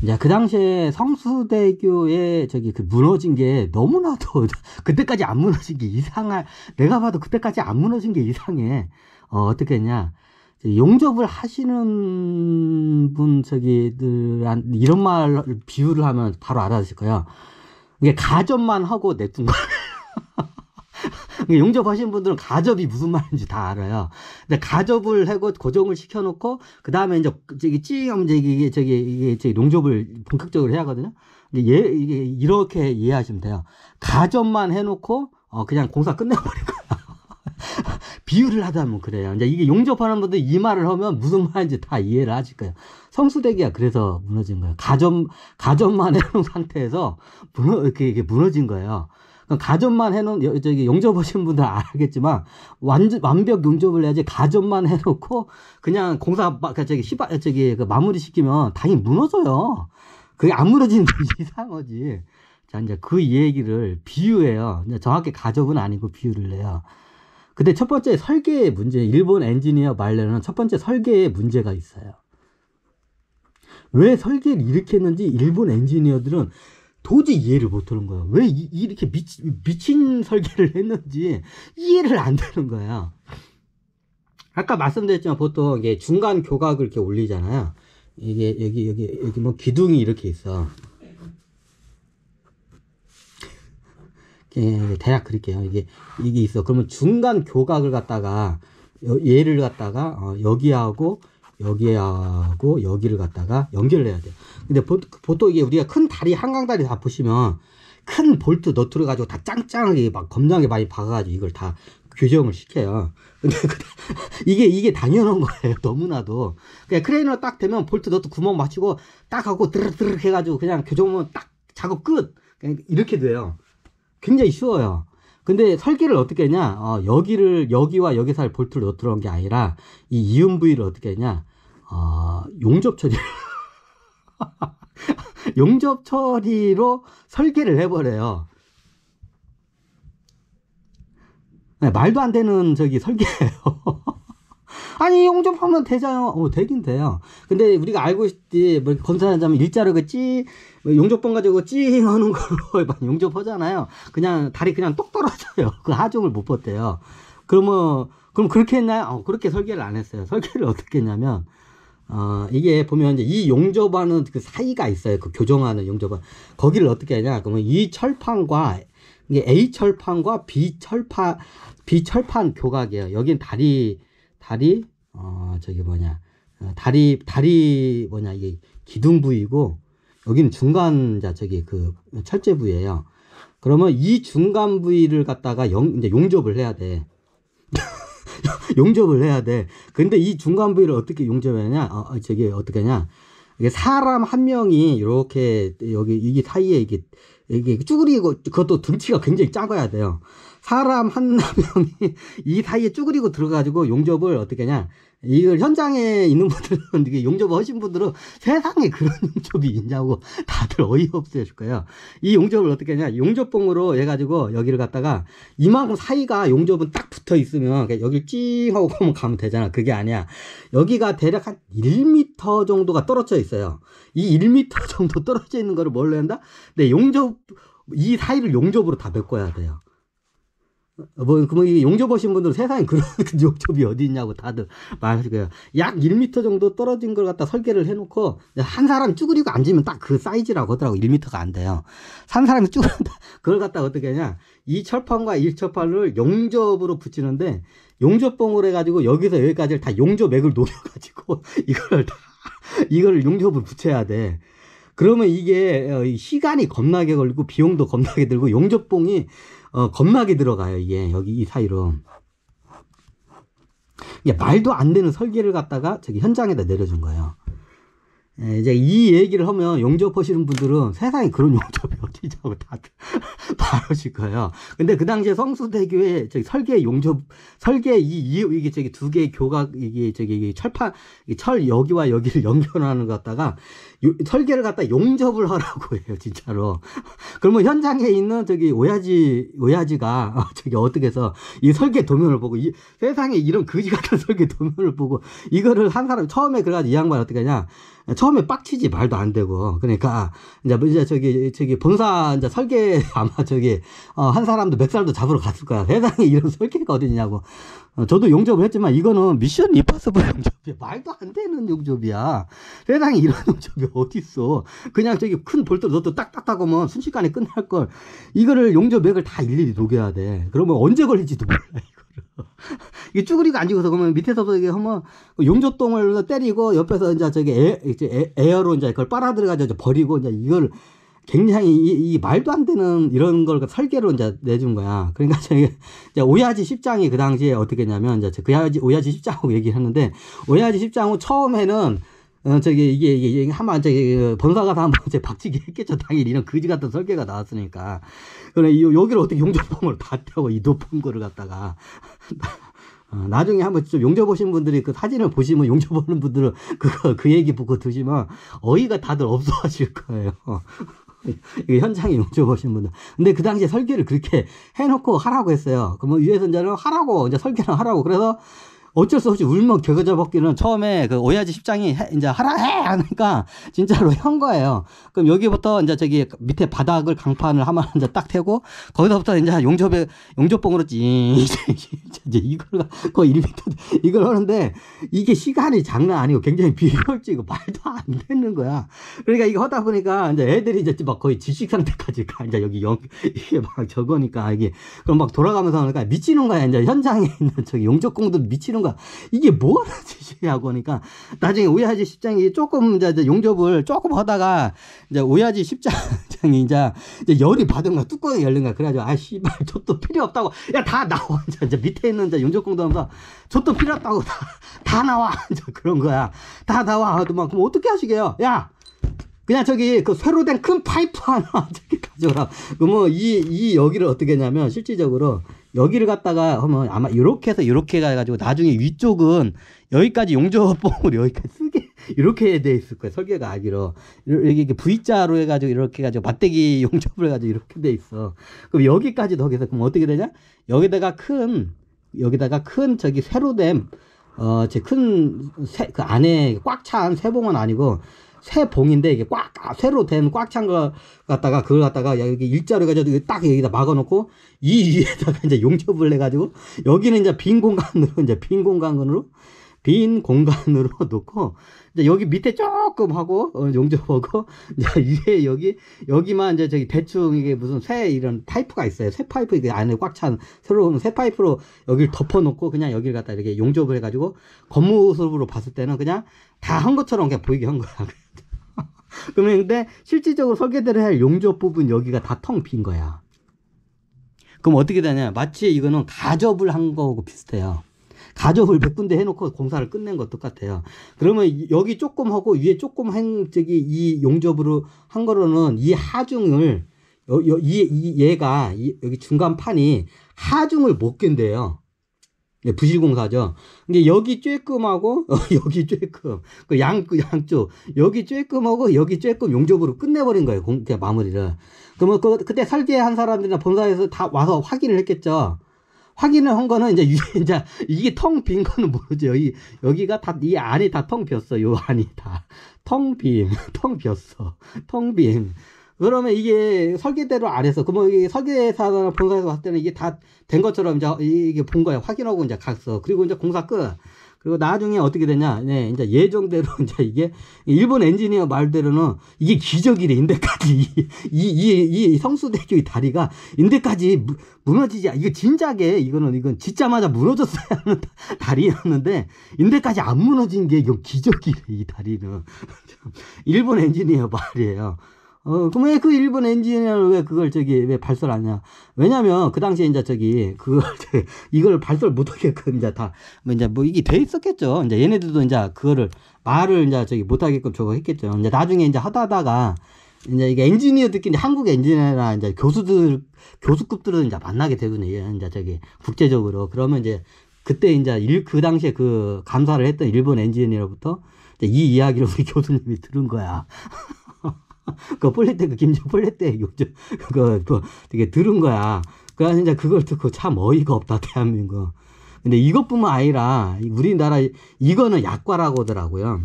이제 그 당시에 성수대교에 저기 그 무너진 게 너무나도 그때까지 안 무너진 게 내가 봐도 그때까지 안 무너진 게 이상해. 어떻게 했냐. 용접을 하시는 분 저기들한 이런 말 비유를 하면 바로 알아주실 거예요. 이게 가접만 하고 냅둔 거예요. 용접하신 분들은 가접이 무슨 말인지 다 알아요. 근데 가접을 하고 고정을 시켜놓고 그 다음에 이제 저기 찡하면 이게 용접을 본격적으로 해야 하거든요. 이게 이렇게 이해하시면 돼요. 가접만 해놓고 그냥 공사 끝내버린 거야. 비유를 하자면 그래요. 이제 이게 용접하는 분들 이 말을 하면 무슨 말인지 다 이해를 하실 거예요. 성수대기가 그래서 무너진 거예요. 가접만 해놓은 상태에서 이게 무너진 거예요. 가접만 해놓은, 용접하신 분들 알겠지만, 완벽 용접을 해야지, 가접만 해놓고, 그냥 마무리 시키면 당연히 무너져요. 그게 안 무너지는 게 이상하지. 자, 이제 그 얘기를 비유해요. 정확히 가접은 아니고 비유를 해요. 근데 첫 번째 설계의 문제, 일본 엔지니어 말로는 첫 번째 설계의 문제가 있어요. 왜 설계를 이렇게 했는지 일본 엔지니어들은 도저히 이해를 못하는 거야. 왜 이렇게 미친 설계를 했는지 이해를 안 되는 거야. 아까 말씀드렸지만 보통 이게 중간 교각을 이렇게 올리잖아요. 이게 여기 뭐 기둥이 이렇게 있어. 대략 그릴게요. 이게 있어. 그러면 중간 교각을 갖다가 얘를 갖다가 여기하고 여기를 갖다가 연결을 해야 돼요. 근데 보통 이게 우리가 큰 다리, 한강다리 다 보시면 큰 볼트 너트를 가지고 다 짱짱하게 막 겁나게 많이 박아가지고 이걸 다 교정을 시켜요. 근데 이게 당연한 거예요. 너무나도. 그냥 크레인으로 딱 되면 볼트 너트 구멍 맞추고 딱 하고 드르륵 해가지고 그냥 교정하면 딱 작업 끝. 그냥 이렇게 돼요. 굉장히 쉬워요. 근데 설계를 어떻게 했냐, 여기와 여기 사이 볼트를 넣어 놓은 게 아니라, 이 이음 부위를 어떻게 했냐, 용접 처리, 용접 처리로 설계를 해버려요. 네, 말도 안 되는 설계예요. 아니, 용접하면 되잖아요. 되긴 돼요. 근데 우리가 알고 있지, 뭐, 검사하자면 일자로 용접봉 가지고 찡 하는 걸로 용접하잖아요. 그냥, 다리 그냥 똑 떨어져요. 그 하중을 못 벗대요. 그럼 그렇게 했나요? 그렇게 설계를 안 했어요. 설계를 어떻게 했냐면, 이게 보면 이제 이 용접하는 그 사이가 있어요. 그 교정하는 용접은. 거기를 어떻게 하냐. 그러면 이 철판과, 이게 A 철판과 B 철판 교각이에요. 여긴 다리 이게 기둥 부위고, 여기는 중간자, 그 철제 부위예요. 그러면 이 중간 부위를 갖다가 이제 용접을 해야 돼. 용접을 해야 돼. 근데 이 중간 부위를 어떻게 용접하냐? 어떻게 하냐? 이게 사람 한 명이 이렇게, 이게 사이에 이게 쭈그리고, 그것도 등치가 굉장히 작아야 돼요. 사람 한 명이 이 사이에 쭈그리고 들어가지고 용접을 어떻게 하냐. 이걸 현장에 있는 분들은, 이게 용접 하신 분들은 세상에 그런 용접이 있냐고 다들 어이없어 하실 거예요. 이 용접을 어떻게 하냐. 용접봉으로 해가지고 여기를 갖다가 이만큼 사이가 용접은 딱 붙어 있으면 여기 찡 하고 가면 되잖아. 그게 아니야. 여기가 대략 한 1m 정도가 떨어져 있어요. 이 1m 정도 떨어져 있는 거를 뭘로 한다? 근데 이 사이를 용접으로 다 메꿔야 돼요. 용접하신 분들은 세상에 그런 용접이 어디 있냐고 다들 말하실 거예요. 약 1m 정도 떨어진 걸 갖다 설계를 해놓고, 한 사람 쭈그리고 앉으면 딱 그 사이즈라고 하더라고. 1m가 안 돼요. 한 사람이 쭈그린다. 그걸 갖다 어떻게 하냐. 이 철판과 이 철판을 용접으로 붙이는데, 용접봉으로 해가지고 여기서 여기까지를 다 용접액을 녹여가지고, 이걸 용접을 붙여야 돼. 그러면 이게 시간이 겁나게 걸리고 비용도 겁나게 들고 용접봉이 겁나게 들어가요. 이게 여기 이 사이로. 이게 말도 안 되는 설계를 갖다가 현장에다 내려준 거예요. 이제 이 얘기를 하면 용접하시는 분들은 세상에 그런 용접이 어디냐고 다들 말하실 거예요. 근데 그 당시에 성수대교에 이게 두 개의 교각, 이게 철판, 철 여기와 여기를 연결하는 것 갖다가 설계를 갖다 용접을 하라고 해요, 진짜로. 그러면 현장에 있는 오야지가 어떻게 해서 이 설계 도면을 보고, 세상에 이런 거지 같은 설계 도면을 보고, 이거를 한 사람, 처음에 그래가지고 이 양반 어떻게 하냐. 처음에 빡치지 말도 안 되고. 그러니까 이제 저기 본사 이제 설계 아마 저기 한 사람도 멱살도 잡으러 갔을 거야. 세상에 이런 설계가 어딨냐고. 저도 용접을 했지만 이거는 미션 임파서블 용접이야. 말도 안 되는 용접이야. 세상에 이런 용접이 어딨어. 그냥 저기 큰 볼트로 너도 딱딱딱 하면 순식간에 끝날 걸. 이거를 용접 맥을 다 일일이 녹여야 돼. 그러면 언제 걸릴지도 몰라 이거를. 이게 쭈그리고 앉아서 그러면 밑에서도 이게 하면 용접동을 때리고 옆에서 이제 저기 에어로 이제 그걸 빨아들여가지고 버리고 이제 이걸 굉장히 이 말도 안 되는 이런 걸 설계로 이제 내준 거야. 그러니까 저기 이제 오야지 10장이 그 당시에 어떻게 했냐면 이제 그 오야지 10장하고 얘기를 했는데 오야지 10장은 처음에는 저기 이게 한번 저기 본사 가서 한번 이제 박치기 했겠죠. 당연히 이런 거지 같은 설계가 나왔으니까. 그래 여기를 어떻게 용접봉을 다 떼고 이 높은 거를 갖다가 나중에 한번 좀 용접 보신 분들이 그 사진을 보시면 용접 보는 분들은 그 얘기 보고 드시면 어이가 다들 없어하실 거예요. 현장에 용접 보신 분들. 근데 그 당시에 설계를 그렇게 해놓고 하라고 했어요. 그러면 위에서 이제는 하라고, 이제 설계는 하라고. 그래서 어쩔 수 없이 울먹 겨겨져 벗기는 처음에 그 오야지 10장이 이제 하라 해! 하니까 진짜로 한 거예요. 그럼 여기부터 이제 저기 밑에 바닥을 강판을 하면 이제 딱 태고 거기서부터 이제 용접봉으로 이제 이걸 거의 1m 이걸 하는데 이게 시간이 장난 아니고 굉장히 비효율적이고 말도 안 되는 거야. 그러니까 이거 하다 보니까 이제 애들이 이제 막 거의 질식 상태까지 가. 이제 여기 이게 막 저거니까 이게 그럼 막 돌아가면서 하니까 미치는 거야. 이제 현장에 있는 저기 용접공도 미치는 거야. 이게 뭐하는 짓이냐고 하니까 나중에 오야지 10장이 조금 이제 용접을 조금 하다가 이제 오야지 10장이 이제 열이 받은 거야. 뚜껑이 열린 거야. 그래가지고 아 씨발 저도 필요 없다고 야 다 나와 이제 밑에 있는 이제 용접공도 하면서 저도 필요 없다고 다 나와 이제 그런 거야. 다 나와 하더만 그럼 어떻게 하시게요? 야 그냥 저기 그 쇠로 된 큰 파이프 하나 저기 가져오라. 그러면 이 여기를 어떻게 했냐면 실질적으로 여기를 갖다가 하면 아마 이렇게 해서 이렇게 가가지고 나중에 위쪽은 여기까지 용접봉으로 여기까지 쓰게 이렇게 돼 있을 거예요. 설계가 알기로 이렇게 V자로 해가지고 이렇게 해가지고 맞대기 용접을 해가지고 이렇게 돼 있어. 그럼 여기까지 더 해서 그럼 어떻게 되냐? 여기다가 큰 저기 쇠로 된 그 안에 꽉 찬 쇠봉은 아니고 쇠봉인데 이게 쇠로 된 꽉 찬 거 갖다가 그걸 갖다가 여기 일자로 해가지고 딱 여기다 막아놓고 이 위에다가 이제 용접을 해가지고 여기는 이제 빈 공간으로 놓고 이제 여기 밑에 조금 하고 용접하고 이제 위에 여기만 이제 저기 대충 이게 무슨 쇠 이런 파이프가 있어요. 쇠 파이프 이게 안에 꽉 찬 새로운 쇠 파이프로 여기를 덮어놓고 그냥 여기를 갖다 이렇게 용접을 해가지고 겉모습으로 봤을 때는 그냥 다 한 것처럼 그냥 보이게 한 거야. 그러면 근데 실질적으로 설계대로 할 용접 부분 여기가 다 텅 빈 거야. 그럼 어떻게 되냐? 마치 이거는 가접을 한 거하고 비슷해요. 가접을 100군데 해놓고 공사를 끝낸 것 똑같아요. 그러면 여기 조금 하고 위에 조금 이 용접으로 한 거로는 이 하중을 얘가 여기 중간 판이 하중을 못 견뎌요. 부실공사죠. 근데 여기 쬐끔하고 여기 쬐끔 그 양쪽 여기 쬐끔하고 여기 쬐끔 용접으로 끝내버린 거예요. 마무리를. 그러면 그때 설계한 사람들이나 본사에서 다 와서 확인을 했겠죠. 확인을 한 거는 이제 위에 이제 이게 텅 빈 거는 모르죠. 여기가 다 이 안이 다 텅 비었어. 요 안이 다 텅 비었어. 텅 빈. 그러면 이게 설계대로 안 해서, 그러면 이게 설계사나 본사에서 봤을 때는 이게 다 된 것처럼 이제 이게 본 거야. 확인하고 이제 갔어. 그리고 이제 공사 끝. 그리고 나중에 어떻게 되냐. 네, 이제 예정대로 이제 이게 일본 엔지니어 말대로는 이게 기적이래. 인대까지. 이 성수대교의 다리가 인대까지 무너지지. 이거 진작에 이건 짓자마자 무너졌어야 하는 다리였는데 인대까지 안 무너진 게 이건 기적이래. 이 다리는. 일본 엔지니어 말이에요. 그럼 왜 그 일본 엔지니어를 왜 그걸 왜 발설 안 하냐? 왜냐면 그 당시에 이제 이걸 발설 못 하게끔 이제 이게 돼 있었겠죠. 이제 얘네들도 이제 그거를 말을 이제 못 하게끔 저거 했겠죠. 이제 나중에 이제 하다가 이제 이게 엔지니어들끼리 한국 엔지니어나 이제 교수급들은 이제 만나게 되거든요. 이제 국제적으로. 그러면 이제 그때 이제 그 당시에 그 감사를 했던 일본 엔지니어로부터 이 이야기를 우리 교수님이 들은 거야. 김정 폴레테 요즘 되게 들은 거야. 그래서 이제 그걸 듣고 참 어이가 없다, 대한민국. 근데 이것뿐만 아니라 우리나라 이거는 약과라고 하더라고요.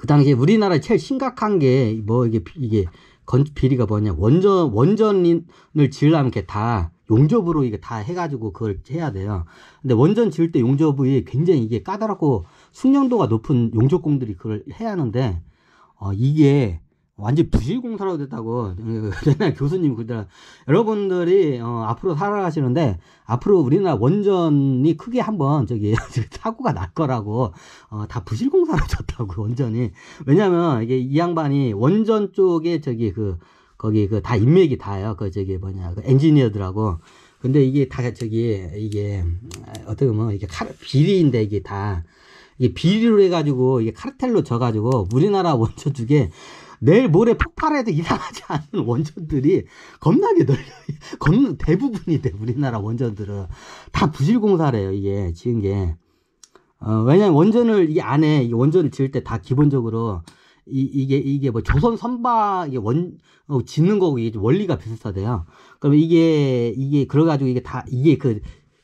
그 당시에 우리나라 제일 심각한 게 뭐 이게 비리가 뭐냐, 원전을 지으려면 이렇게 다 용접으로 이게 다 해가지고 그걸 해야 돼요. 근데 원전 지을 때 용접이 굉장히 이게 까다롭고 숙련도가 높은 용접공들이 그걸 해야 하는데, 이게 완전 부실공사로 됐다고 옛날 교수님 그러더라. 여러분들이 앞으로 살아가시는데 앞으로 우리나라 원전이 크게 한번 사고가 날 거라고, 다 부실공사로 졌다고 원전이. 왜냐면 이게 이 양반이 원전 쪽에 거기 다 인맥이 다요. 그 엔지니어들하고. 근데 이게 다 이게 어떻게 보면 이게 비리인데 이게 비리로 해가지고 이게 카르텔로 져가지고 우리나라 원전 중에 내일 모레 폭발해도 이상하지 않은 원전들이 겁나게 널려. 대부분이 돼. 우리나라 원전들은 다 부실공사래요. 이게 지은 게. 왜냐면 원전을 이 안에 원전을 지을 때 다 기본적으로 이게 뭐 조선 선박 짓는 거고 이게 원리가 비슷하대요. 그러면 이게 그래가지고 이게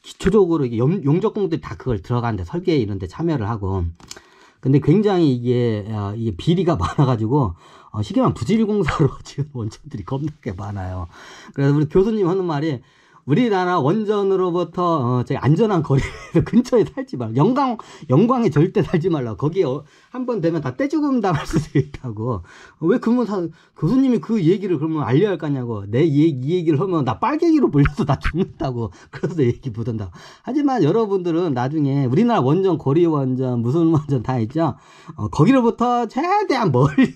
기초적으로 이게 용접공들이 다 그걸 들어가는데 설계 이런 데 참여를 하고. 근데 굉장히 이게 비리가 많아가지고, 쉽게 말하면 부실공사로 지은 원전들이 겁나게 많아요. 그래서 우리 교수님 하는 말이, 우리나라 원전으로부터 안전한 거리에서 근처에 살지 말라. 영광에 절대 살지 말라. 거기에 한 번 되면 다 떼죽음 당할 수도 있다고. 왜 그러면 교수님이 그 얘기를 그러면 알려야 할 거냐고. 이 얘기를 하면 나 빨갱이로 불려서 나 죽는다고. 그래서 얘기 묻은다고. 하지만 여러분들은 나중에 우리나라 원전, 고리 원전, 무슨 원전 다 있죠. 거기로부터 최대한 멀리